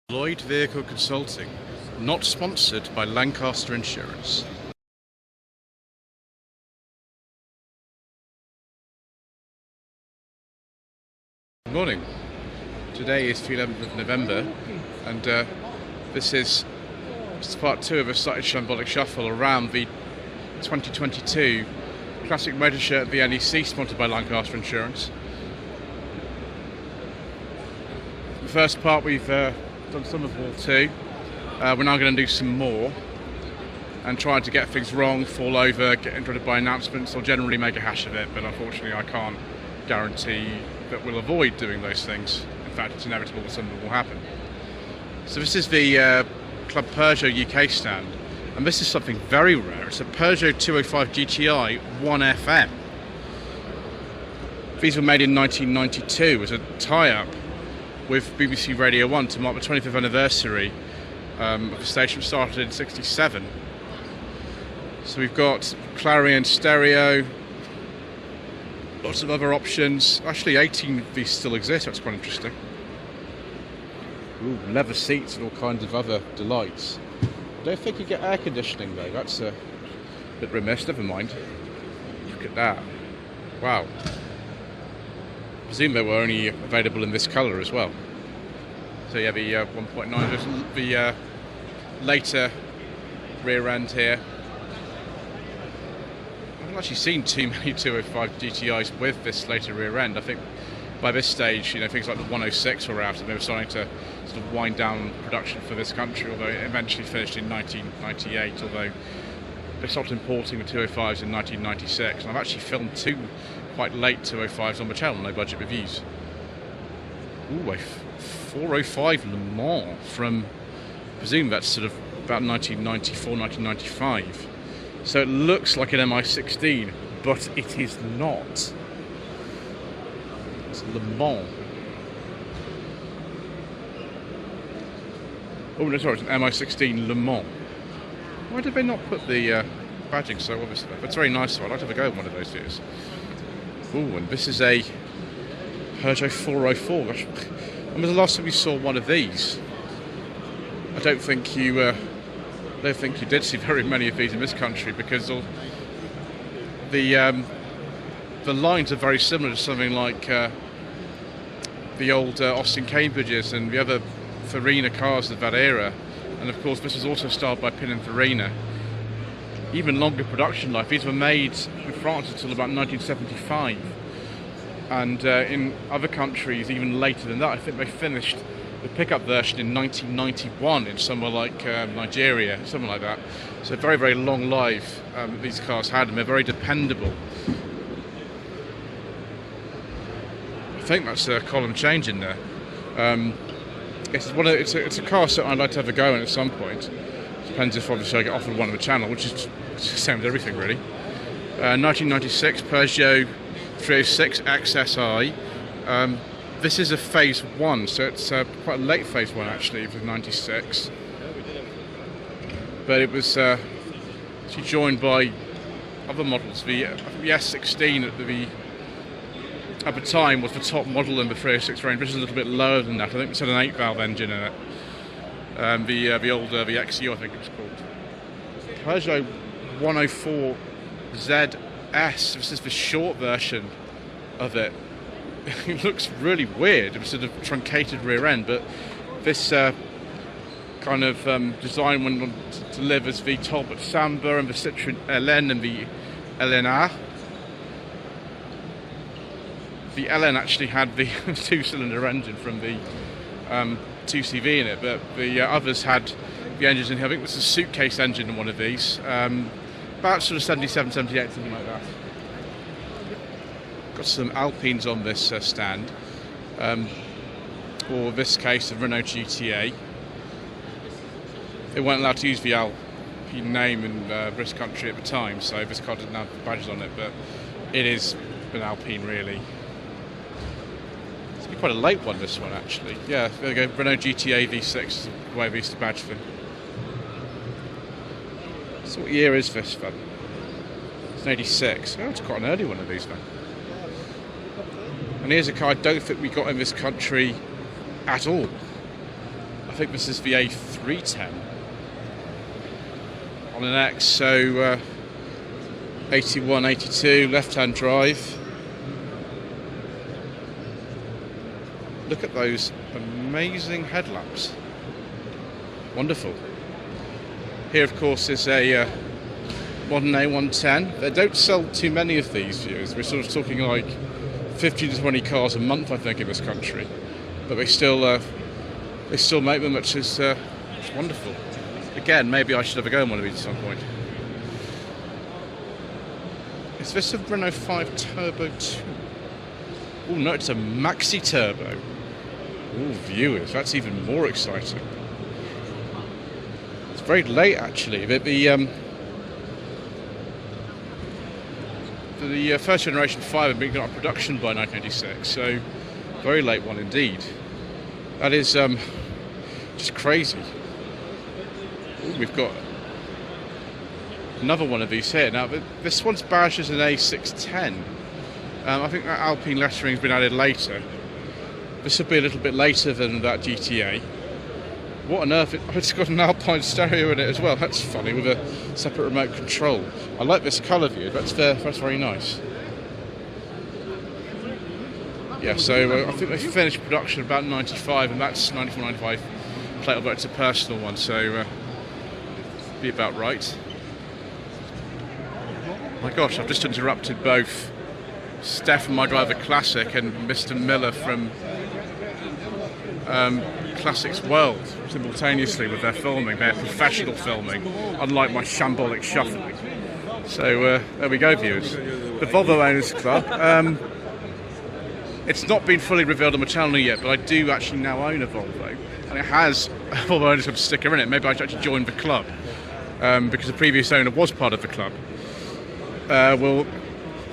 Lloyd Vehicle Consulting, not sponsored by Lancaster Insurance. Good morning. Today is the 11th of November, and this is part 2 of a slightly shambolic shuffle around the 2022 classic motor shirt of the NEC, sponsored by Lancaster Insurance. The first part we've done some of all 2. We're now going to do some more and try to get things wrong, fall over, get interrupted by announcements, or generally make a hash of it, but unfortunately I can't guarantee that we'll avoid doing those things. In fact, it's inevitable that something will happen. So this is the Club Peugeot UK stand, and this is something very rare. It's a Peugeot 205 GTI 1FM. These were made in 1992 as a tie-up with BBC Radio 1 to mark the 25th anniversary of the station, started in '67. So we've got Clarion stereo, lots of other options. Actually 18 of these still exist, that's quite interesting. Ooh, leather seats and all kinds of other delights. I don't think you get air conditioning though, that's a bit remiss, never mind. Look at that, wow. I presume they were only available in this colour as well. So yeah, the 1.9, the later rear end here. I haven't actually seen too many 205 GTIs with this later rear end. I think by this stage, you know, things like the 106 were out and they were starting to sort of wind down production for this country, although it eventually finished in 1998, although they stopped importing the 205s in 1996. And I've actually filmed 2 quite late 205s on the channel, no budget reviews. Ooh, a 405 Le Mans from, I presume that's sort of about 1994, 1995. So it looks like an MI16, but it is not. It's Le Mans. Oh no, sorry, it's an MI16 Le Mans. Why did they not put the badging so obviously? That's a very nice one. I'd like to have a go at one of those views. Ooh, and this is a Peugeot 404. Gosh, when was the last time you saw one of these? I don't think you did see very many of these in this country, because the lines are very similar to something like the old Austin Cambridges and the other Farina cars of that era. And of course, this was also styled by Pininfarina. Even longer production life. These were made in France until about 1975, and in other countries even later than that. I think they finished the pickup version in 1991 in somewhere like Nigeria, something like that. So very, very long life these cars had, and they're very dependable. I think that's a column change in there. It's a car that I'd like to have a go in at some point. Depends if obviously I get offered one on the channel, which is the same with everything really. 1996 Peugeot 306 XSI. This is a phase 1, so it's quite a late phase 1 actually, for 96. But it was actually joined by other models. The S16 at the time was the top model in the 306 range, which is a little bit lower than that. I think it's had an 8-valve engine in it. The older, the XU I think it was called. Peugeot 104 ZS, this is the short version of it. It looks really weird, it was sort of truncated rear end, but this kind of design went on to live as the Talbot Samba and the Citroën LN and the LNA. The LN actually had the 2-cylinder engine from the 2CV in it, but the others had the engines in here. I think it was a suitcase engine in one of these, about sort of 77, 78, something like that. Got some Alpines on this stand, or this case a Renault GTA. They weren't allowed to use the Alpine name in this country at the time, so this car didn't have badges on it, but it is an Alpine really. Quite a late one, this one actually. Yeah, there we go. Renault GTA V6 is the way we used to badge them. So what year is this then? It's an 86. Oh, it's quite an early one of these then. And here's a car I don't think we got in this country at all. I think this is the A310 on an X, so 81, 82, left-hand drive. Look at those amazing headlamps. Wonderful. Here, of course, is a modern A110. They don't sell too many of these, viewers. We're sort of talking like 15 to 20 cars a month, I think, in this country. But they still make them, which is wonderful. Again, maybe I should have a go on one of these at some point. Is this a Renault 5 Turbo 2? Oh no, it's a Maxi Turbo. Oh, viewers, that's even more exciting. It's very late, actually. The first generation 5 had been got out of production by 1986, so very late one indeed. That is just crazy. Ooh, we've got another one of these here. Now, this one's badged as an A610. I think that Alpine lettering's been added later. This will be a little bit later than that GTA. What on earth? It's got an Alpine stereo in it as well. That's funny, with a separate remote control. I like this colour view. That's very nice. Yeah, so I think they finished production about 95, and that's 94, 95 plate, but it's a personal one, so be about right. My gosh, I've just interrupted both Steph from My Driver Classic and Mr. Miller from Classics World simultaneously with their filming, their professional filming, unlike my shambolic shuffling. So there we go, viewers. The Volvo Owners Club. It's not been fully revealed on my channel yet, but I do actually now own a Volvo, and it has a Volvo Owners Club sticker in it. Maybe I should actually join the club, because the previous owner was part of the club. We'll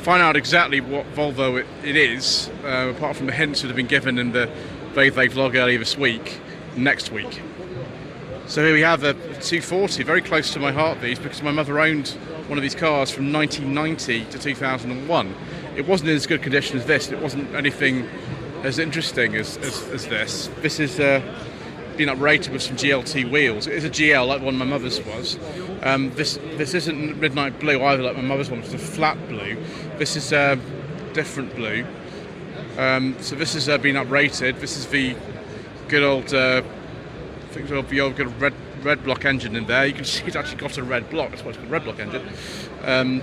find out exactly what Volvo it is, apart from the hints that have been given in the They vlog earlier this week, next week. So here we have a 240, very close to my heart, these, because my mother owned one of these cars from 1990 to 2001. It wasn't in as good condition as this, it wasn't anything as interesting as this. This is been uprated with some GLT wheels. It is a GL like one my mother's was. This isn't midnight blue either like my mother's one, it's a flat blue. This is different blue. So this has been uprated. This is the good old, I think the old good red block engine in there. You can see it's actually got a red block. That's why it's called red block engine.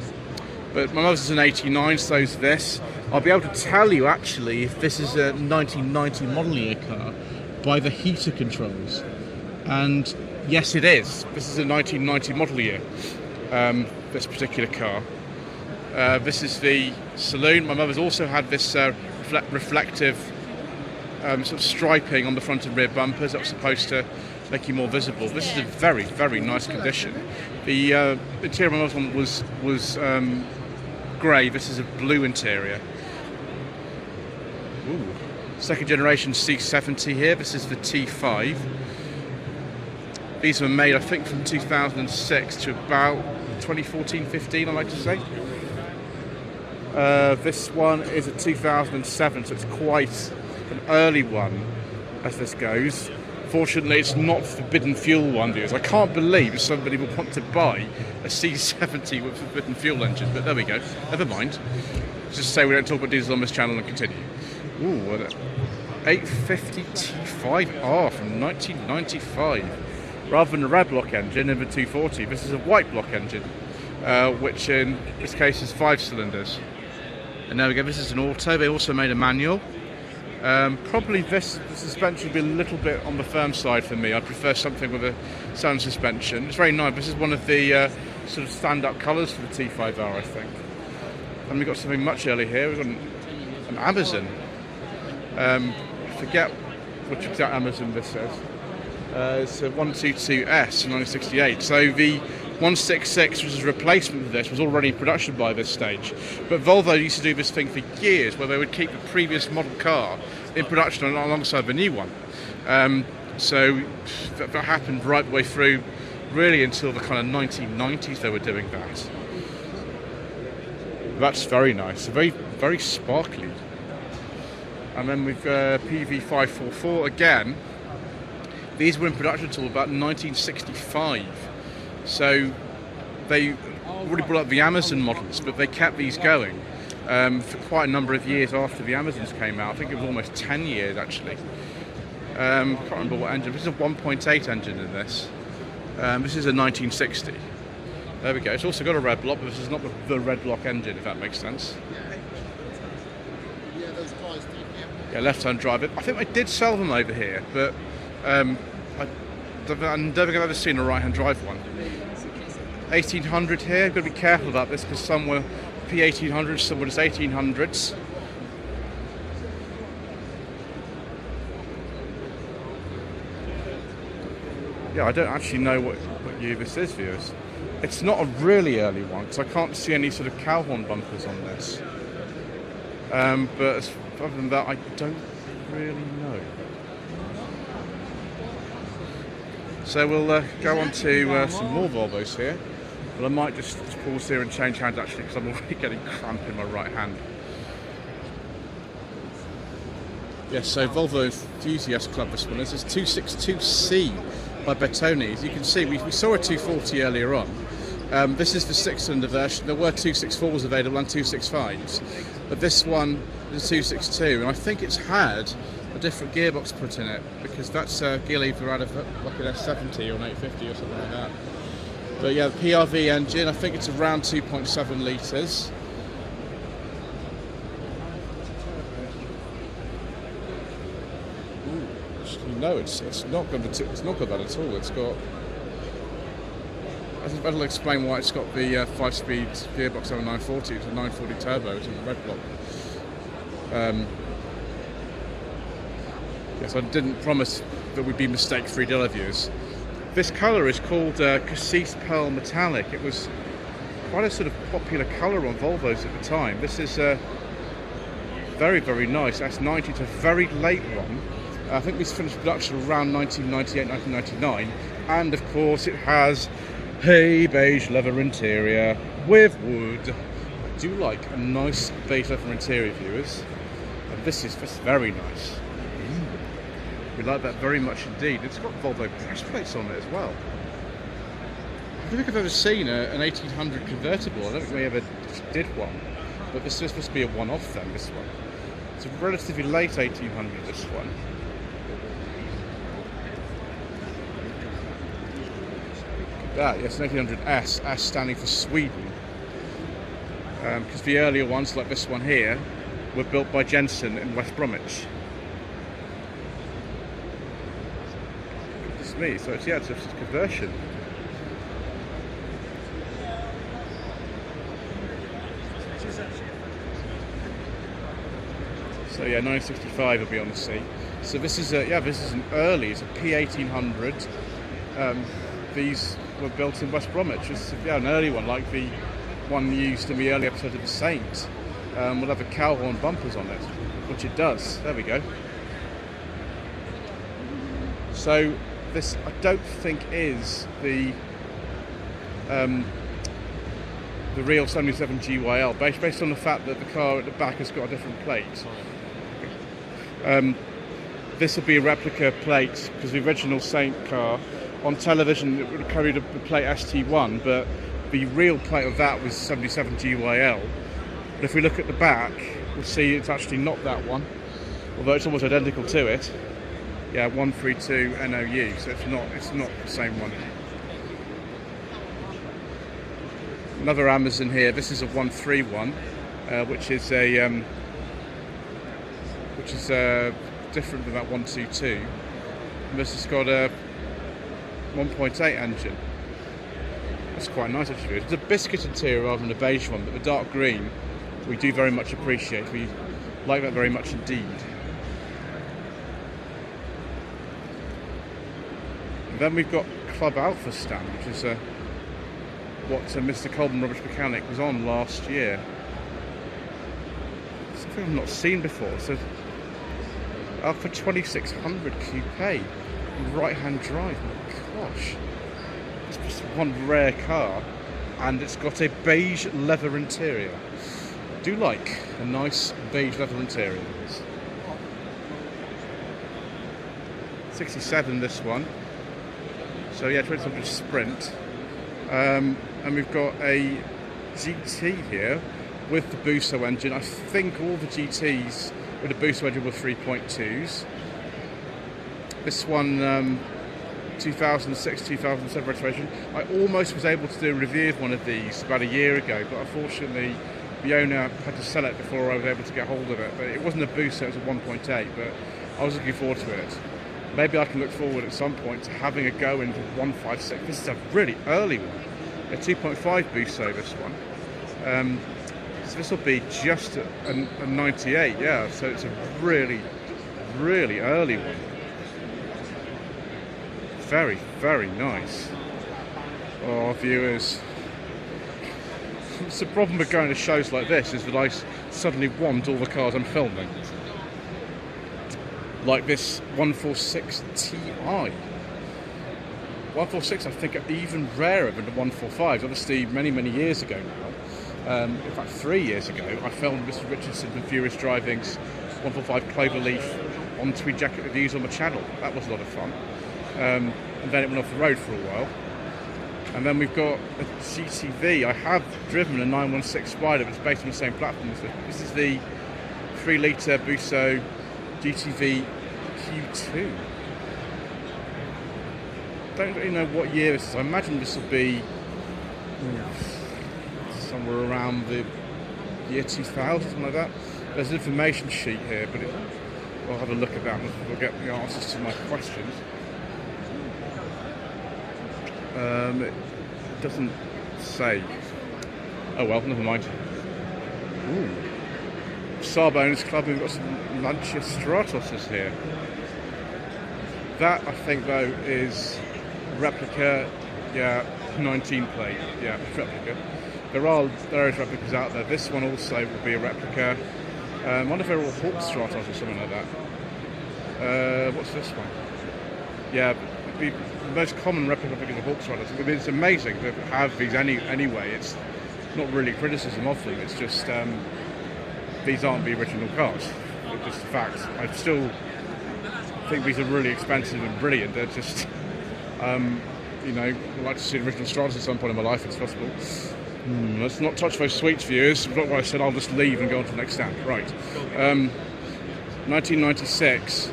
But my mother's is an 89, so is this. I'll be able to tell you actually if this is a 1990 model year car by the heater controls. And yes, it is. This is a 1990 model year, this particular car. This is the saloon. My mother's also had this reflective sort of striping on the front and rear bumpers that was supposed to make you more visible. This is a very, very nice condition. The interior of my mother's one was grey. This is a blue interior. Ooh. Second generation C70 here. This is the T5. These were made, I think, from 2006 to about 2014-15, I like to say. This one is a 2007, so it's quite an early one as this goes. Fortunately, it's not forbidden fuel one, viewers. I can't believe somebody would want to buy a C70 with forbidden fuel engine, but there we go. Never mind. Just say we don't talk about diesel on this channel and continue. Ooh, an 850 T5R from 1995. Rather than a red block engine in the 240, this is a white block engine, which in this case is 5 cylinders. And there we go, this is an auto. They also made a manual. Probably the suspension would be a little bit on the firm side for me. I prefer something with a sound suspension. It's very nice. This is one of the sort of stand-up colours for the T5R, I think. And we've got something much earlier here. We've got an Amazon. I forget which exact Amazon this is. It's a 122S in 1968. So the 166, which is a replacement of this, was already in production by this stage. But Volvo used to do this thing for years, where they would keep the previous model car in production alongside the new one. So that happened right the way through, really until the kind of 1990s they were doing that. That's very nice, very, very sparkly. And then we've PV544 again. These were in production until about 1965. So they already brought up the Amazon models, but they kept these going for quite a number of years after the Amazons came out. I think it was almost 10 years actually. Can't remember what engine. This is a 1.8 engine in this. This is a 1960. There we go. It's also got a red block, but this is not the red block engine, if that makes sense. Yeah, left-hand drive. I think they did sell them over here, but I don't think I've ever seen a right-hand drive one. 1800 here. I've got to be careful about this because some were P1800s, some were just 1800s. Yeah, I don't actually know what year this is, viewers. It's not a really early one because I can't see any sort of cow horn bumpers on this. But other than that, I don't really know. So we'll go on to some more Volvos here. But I might just pause here and change hands actually because I'm already getting cramp in my right hand. Yes, so Volvo Enthusiast Club, this one is 262C by Bertone. As you can see, we saw a 240 earlier on. This is the 6-cylinder version. There were 264s available and 265s, but this one is a 262, and I think it's had a different gearbox put in it because that's a gear lever out of like an S70 or an 850 or something like that. But yeah, the PRV engine, I think it's around 2.7 litres. No, it's not got that at all. It's got. I think that'll explain why it's got the 5-speed gearbox on a 940. It's a 940 turbo. It's a red block. Yes, I didn't promise that we'd be mistake-free dealer viewers. This colour is called Cassis Pearl Metallic. It was quite a sort of popular colour on Volvos at the time. This is very, very nice. S90. It's a very late one. I think this finished production around 1998, 1999, and of course it has a beige leather interior with wood. I do like a nice beige leather interior, viewers, and this is very nice. We like that very much indeed. It's got Volvo press plates on it as well. I don't think I've ever seen an 1800 convertible. I don't think we ever did one, but this is supposed to be a one-off then, this one. It's a relatively late 1800, this one. Yes, an 1800S, S standing for Sweden. Because the earlier ones, like this one here, were built by Jensen in West Bromwich. Goodness me, so it's a conversion. So yeah, 965 will be on the seat. So this is an early, it's a P1800. These were built in West Bromwich. It's an early one, like the one used in the early episode of The Saint. Will have a cow horn bumpers on it, which it does. There we go. So this, I don't think, is the real 77 GYL, based on the fact that the car at the back has got a different plate. This will be a replica plate because the original Saint car on television it would have carried a plate ST1, but the real plate of that was 77 GYL. But if we look at the back, we'll see it's actually not that one, although it's almost identical to it. Yeah, 132 NOU, so it's not the same one. Another Amazon here. This is a 131, which is different than that 122. And this has got a 1.8 engine. That's quite nice actually. It's a biscuit interior rather than a beige one, but the dark green we do very much appreciate. We like that very much indeed. And then we've got Club Alpha stand, which is what Mr. Colburn Rubbish Mechanic was on last year. Something I've not seen before. So Alpha 2600 coupe, right-hand drive. My gosh, it's just one rare car, and it's got a beige leather interior. I do like a nice beige leather interior. 67 this one. So yeah, 2000 Sprint. And we've got a GT here with the Busso engine. I think all the GTs with the Busso engine were 3.2s. This one, 2006, 2007 registration. I almost was able to do a review of one of these about a year ago, but unfortunately the owner had to sell it before I was able to get hold of it. But it wasn't a Busso, it was a 1.8, but I was looking forward to it. Maybe I can look forward at some point to having a go into 156. This is a really early one, a 2.5 Busso, this one. So this will be just a 98, yeah, so it's a really, really early one. Very, very nice. Oh, viewers. It's the problem with going to shows like this is that I suddenly want all the cars I'm filming. Like this 146 Ti. 146 I think are even rarer than the 145s. Obviously many, many years ago now. In fact 3 years ago I filmed Mr. Richardson and Furious Driving's 145 Cloverleaf on Tweed Jacket reviews on the channel. That was a lot of fun. And then it went off the road for a while. And then we've got a GTV. I have driven a 916 Spider, but it's based on the same platform. This is the 3 litre Busso GTV Q2. Don't really know what year this is. I imagine this will be somewhere around the year 2000, something like that. There's an information sheet here, but I'll have a look at that and we'll get the answers to my questions. It doesn't say. Oh well, never mind. Ooh. Saab Owners Club, we've got some Lancia Stratoses here. That, I think, though, is replica, yeah, 19 plate, yeah, replica. There is replicas out there. This one also will be a replica. I wonder if they're all Hawk Stratos or something like that. What's this one? Yeah, the most common replica is a Hawk Stratos. I mean, it's amazing to have these anyway. It's not really criticism of them. It's just these aren't the original cars. It's just a fact. I still think these are really expensive and brilliant. They're just, you know, I'd like to see the original Stratos at some point in my life if it's possible. Let's not touch those sweets, viewers. Not what I said. I'll just leave and go on to the next stand. Right. 1996.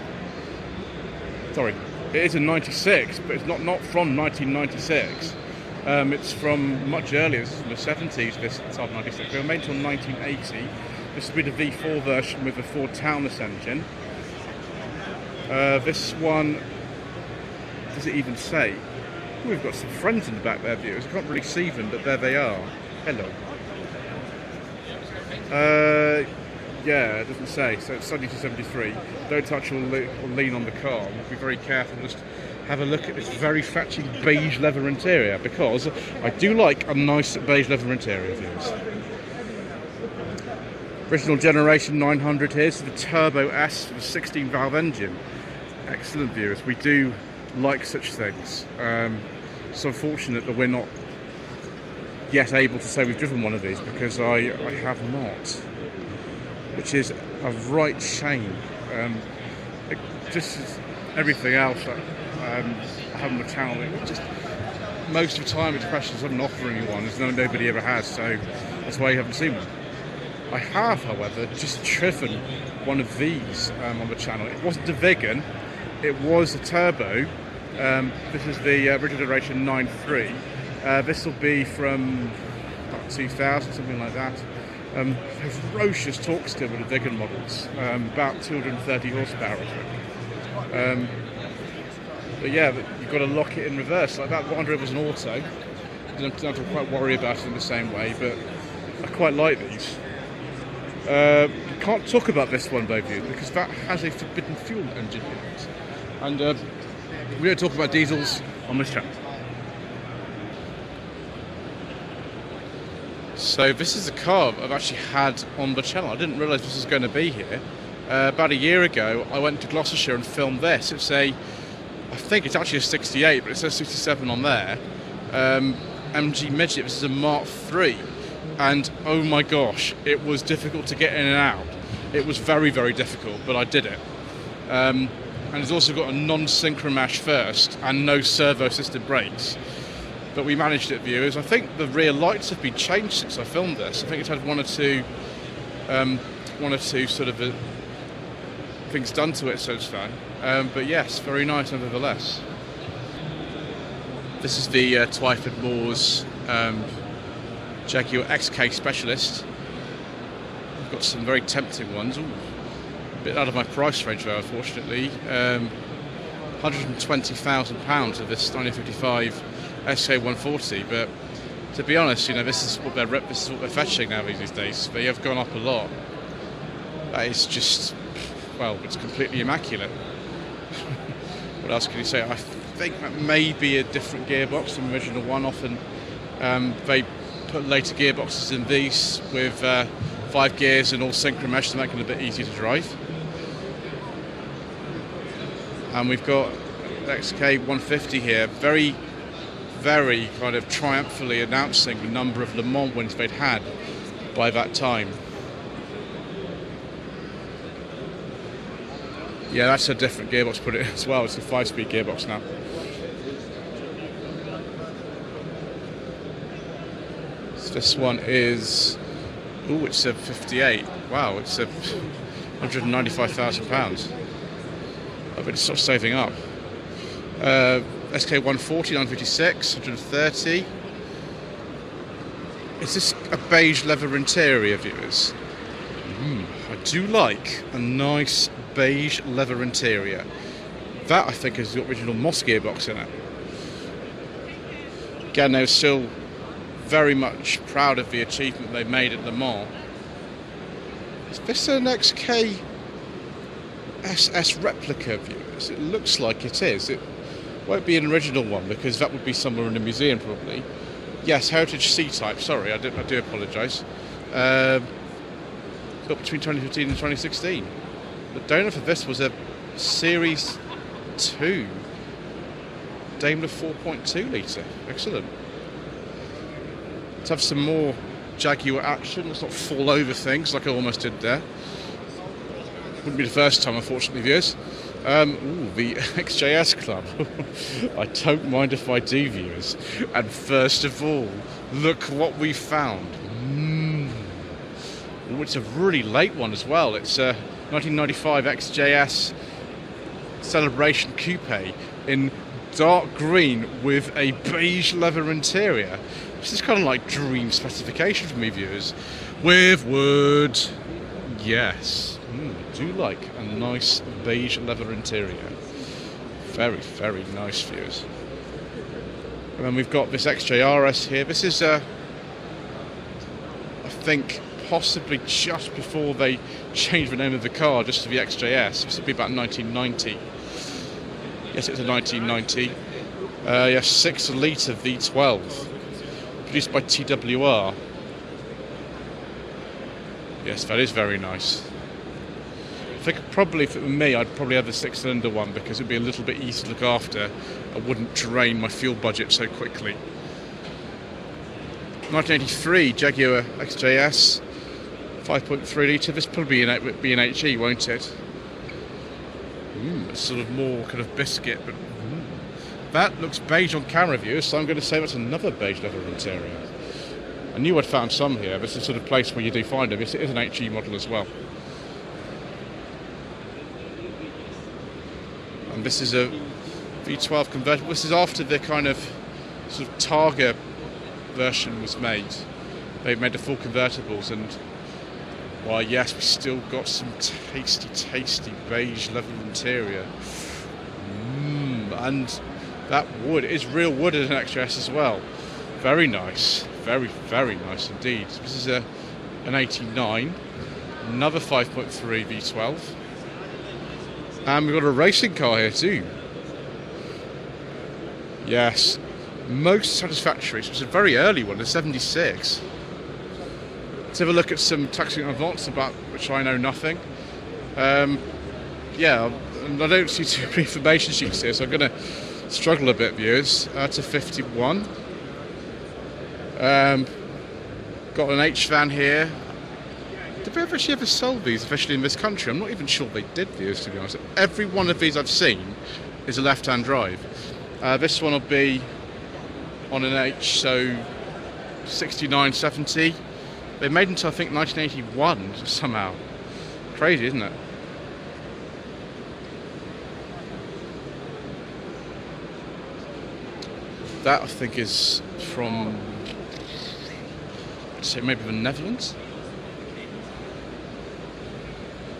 Sorry, it is a 96, but it's not from 1996. It's from much earlier. This is from the 70s. This Saab 96. They were made until 1980. This will be the V4 version with the Ford Taunus engine. This one, does it even say? Ooh, we've got some friends in the back there, viewers. I can't really see them, but there they are. Hello. Yeah, it doesn't say. So it's 70 to 73. Don't touch or lean on the car. We'll be very careful. Just have a look at this very fetching beige leather interior, because I do like a nice beige leather interior, viewers. Original generation 900 here, so the Turbo S with a 16 valve engine. Excellent, viewers. We do like such things. It's unfortunate that we're not yet able to say we've driven one of these, because I have not, which is a right shame. Just as everything else I have on the channel, just most of the time it's questions I'm not offering you one, as nobody ever has, so that's why you haven't seen one. I have, however, just driven one of these on the channel. It wasn't a Vigan, it was a turbo. This is the original generation 9.3. This will be from about 2000, something like that. Ferocious torque still with the Vigan models, about 230 horsepower. But yeah, you've got to lock it in reverse like that. I wonder if it was an auto. I don't have to quite worry about it in the same way, but I quite like these. Can't talk about this one though, because that has a forbidden fuel engine in it, and we don't talk about diesels on this channel. So this is a car I've actually had on the channel. I didn't realise this was going to be here. About a year ago I went to Gloucestershire and filmed this. It's I think it's actually a 68, but it says 67 on there. MG Midget. This is a Mark III. And oh my gosh, it was difficult to get in and out. It was very, very difficult, but I did it. and it's also got a non-synchromesh first and no servo-assisted brakes. But we managed it, viewers. I think the rear lights have been changed since I filmed this. I think it's had one or two sort of things done to it, so to say. But yes, very nice nevertheless. This is the Twyford Moors Jaguar XK Specialist. I've got some very tempting ones. Ooh, a bit out of my price range though, unfortunately. £120,000 of this 1955 SK140, but to be honest, you know, this is what they're fetching now these days. They have gone up a lot. That is just, well, it's completely immaculate. What else can you say? I think that may be a different gearbox than the original one. Often they put later gearboxes in these with 5 gears and all synchromesh to make it a bit easier to drive. And we've got XK150 here, very kind of triumphantly announcing the number of Le Mans wins they'd had by that time. Yeah, that's a different gearbox put it in as well. It's a 5-speed gearbox now. So this one is, ooh, it's a 58. Wow, it's a £195,000. I've been sort of saving up. SK140, 956, 130. Is this a beige leather interior, viewers? I do like a nice beige leather interior. That, I think, is the original Moss gearbox in it. Again, they're still very much proud of the achievement they made at Le Mans. Is this an XK SS replica, viewers? It looks like it is. It won't be an original one because that would be somewhere in a museum probably. Yes, Heritage C-Type, sorry, I do apologise. Built between 2015 and 2016. The donor for this was a Series 2 Daimler 4.2 litre. Excellent. Let's have some more Jaguar action. Let's not fall over things like I almost did there. Wouldn't be the first time, unfortunately, viewers. Ooh, the XJS Club. I don't mind if I do, viewers. And first of all, look what we found. Ooh, it's a really late one as well. It's a 1995 XJS Celebration Coupe in dark green with a beige leather interior. This is kind of like dream specification for me, viewers. With wood. Yes. I do like a nice beige leather interior. Very, very nice, viewers. And then we've got this XJRS here. This is, I think, possibly just before they changed the name of the car just to the XJS. This would be about 1990. Yes, it's a 1990. Yes, 6 litre V12. Produced by TWR. Yes, that is very nice. I think probably, if it were me, I'd probably have the 6-cylinder one because it would be a little bit easier to look after. I wouldn't drain my fuel budget so quickly. 1983 Jaguar XJS, 5.3 litre. This will probably be an HE, won't it? It's sort of more kind of biscuit, but that looks beige on camera, viewers, so I'm going to say that's another beige leather interior. I knew I'd found some here. This is the sort of place where you do find them. It is an HE model as well. And this is a V12 convertible. This is after the kind of sort of Targa version was made. They've made the full convertibles, and why, yes, we've still got some tasty beige leather interior. And that wood is real wood in an XJS as well. Very nice. Very, very nice indeed. This is an 89. Another 5.3 V12. And we've got a racing car here too. Yes, most satisfactory. So it's a very early one, a 76. Let's have a look at some taxi en avance about which I know nothing. Yeah, and I don't see too many information sheets here, so I'm going to struggle a bit, viewers. That's a 51. Got an H van here. Did they actually ever sell these, especially in this country? I'm not even sure they did, viewers, to be honest. Every one of these I've seen is a left-hand drive. This one will be on an H, so 69, 70. They made until I think 1981 somehow. Crazy, isn't it? That I think is from, I'd say maybe the Netherlands.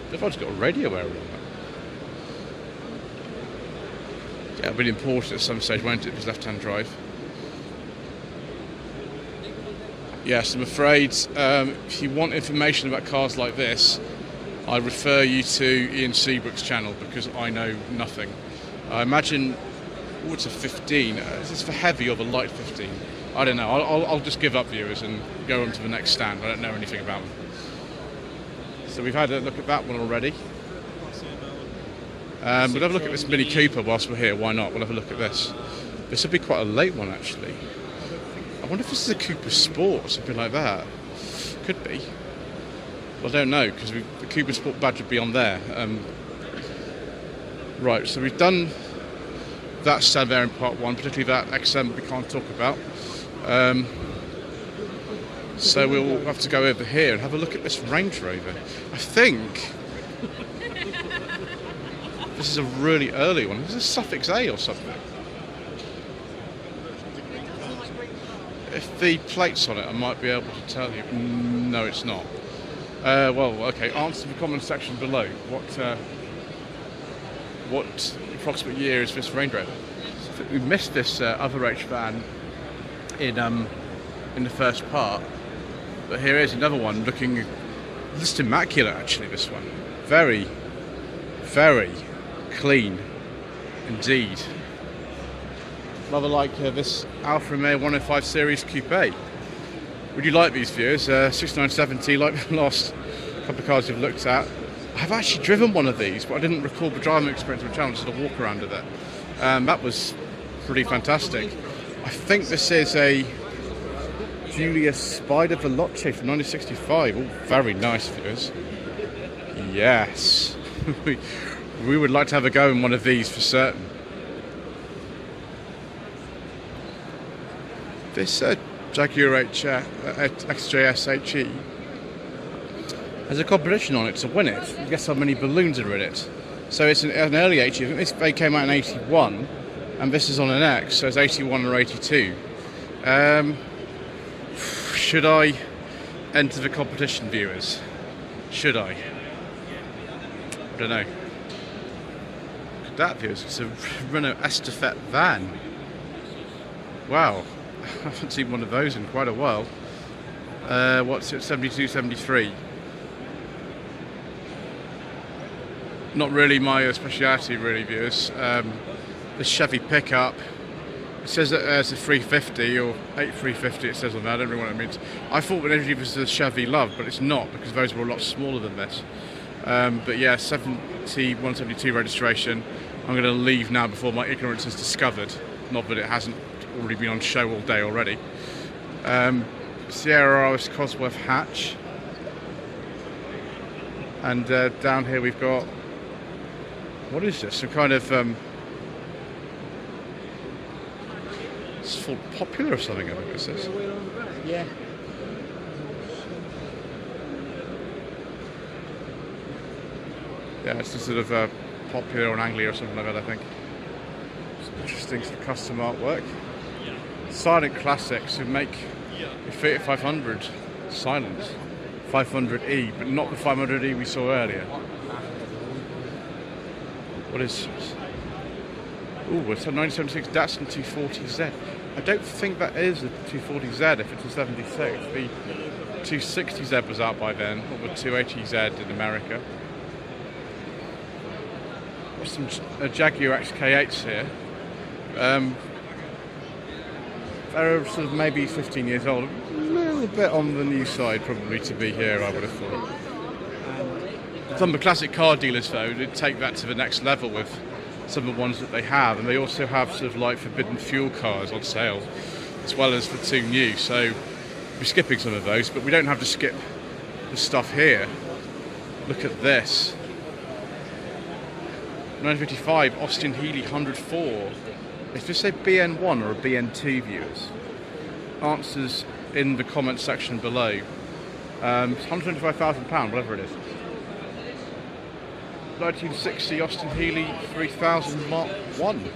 They've just got a radio area on that. Yeah, really important at some stage, won't it? It was left-hand drive. Yes, I'm afraid if you want information about cars like this, I refer you to Ian Seabrook's channel because I know nothing. I imagine, oh, it's a 15. Is this for heavy or the light 15? I don't know. I'll just give up, viewers, and go on to the next stand. I don't know anything about them. So we've had a look at that one already. We'll have a look at this Mini Cooper whilst we're here. Why not? We'll have a look at this. This will be quite a late one, actually. I wonder if this is a Cooper Sport or something like that. Could be. Well, I don't know, because the Cooper Sport badge would be on there. Right, so we've done that stand there in part one, particularly that XM we can't talk about. So we'll have to go over here and have a look at this Range Rover. I think this is a really early one. This is a Suffix A or something. If the plate's on it, I might be able to tell you. No, it's not. Well, okay, answer the comment section below. What approximate year is this Range Rover? So we missed this other H van in the first part, but here is another one looking just immaculate. Actually, this one very, very clean indeed. Rather like this Alfa Romeo 105 Series Coupe. Would you like these, viewers? 6970, like the last couple of cars you've looked at. I've actually driven one of these, but I didn't record the driving experience on the channel, just a walk around of it. That was pretty fantastic. I think this is a Julius Spider Veloce from 1965. Oh, very nice, viewers. Yes. We would like to have a go in one of these for certain. This Jaguar XJS HE has a competition on it to win it. Guess how many balloons are in it. So it's an early HE. I think this they came out in 81, and this is on an X, so it's 81 or 82. Should I enter the competition, viewers? Should I? I don't know. Look at that, viewers. It's a Renault Estafette van. Wow. I haven't seen one of those in quite a while. What's it, 72, 73? Not really my speciality, really, viewers. The Chevy pickup. It says that there's a 350 or 8350. It says on that. I don't really know what it means. I thought that it was a Chevy Love, but it's not because those were a lot smaller than this. But yeah, 172 registration. I'm going to leave now before my ignorance is discovered. Not that it hasn't already been on show all day already. Sierra RS Cosworth hatch, and down here we've got, what is this? Some kind of it's for Popular or something, I think this is. Yeah. Yeah, it's a sort of Popular or Anglia or something like that, I think. It's interesting sort of custom artwork. Silent Classics who make the Fiat 500 silent 500e, but not the 500e we saw earlier. What is this? Oh, it's a 1976 Datsun 240Z. I don't think that is a 240Z if it's a 76. The 260Z was out by then, or the 280Z in America. There's some Jaguar XK8s here. They're sort of maybe 15 years old. A little bit on the new side probably to be here, I would have thought. Some of the classic car dealers though did take that to the next level with some of the ones that they have, and they also have sort of like forbidden fuel cars on sale as well as the two new, so we're skipping some of those, but we don't have to skip the stuff here. Look at this. 1955 Austin-Healey 104. Is this a BN1 or a BN2, viewers? Answers in the comment section below. £125,000, whatever it is. 1960 Austin-Healey 3000 Mark 1.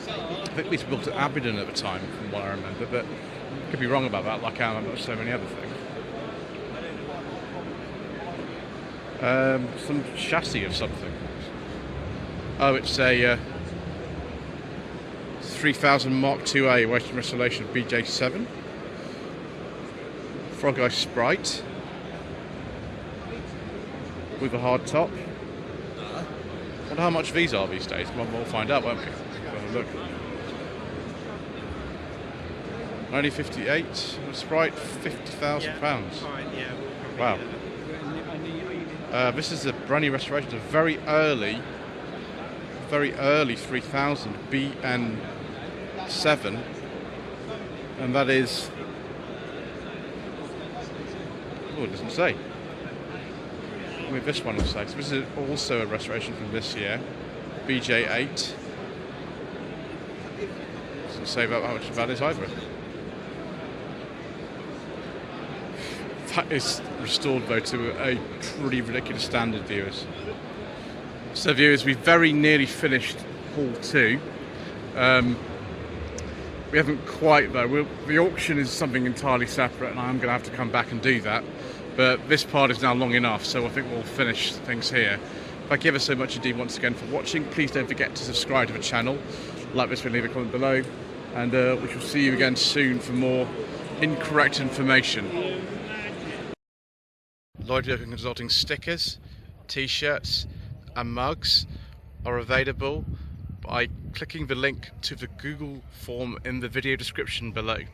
I think these were built at Abingdon at the time, from what I remember, but I could be wrong about that, like I am about so many other things. Some chassis of something. Oh, it's a 3000 Mark 2A Western Restoration of BJ7. Frog Eye Sprite with a hard top. I wonder how much these are these days. We'll find out, won't we? Have a look. 1958 Sprite, £50,000. Wow. This is a brand new restoration, a very early 3000 BN7, and that is, oh, it doesn't say. With this one will say. So this is also a restoration from this year, BJ8. Doesn't say about how much that is either. That is restored though to a pretty ridiculous standard, viewers. So viewers, we very nearly finished Hall 2. We haven't quite though. The auction is something entirely separate, and I'm going to have to come back and do that. But this part is now long enough, so I think we'll finish things here. Thank you ever so much indeed once again for watching. Please don't forget to subscribe to the channel, like this video, leave a comment below, and we shall see you again soon for more incorrect information. Lloyd Vehicle Consulting stickers, t-shirts and mugs are available by clicking the link to the Google form in the video description below.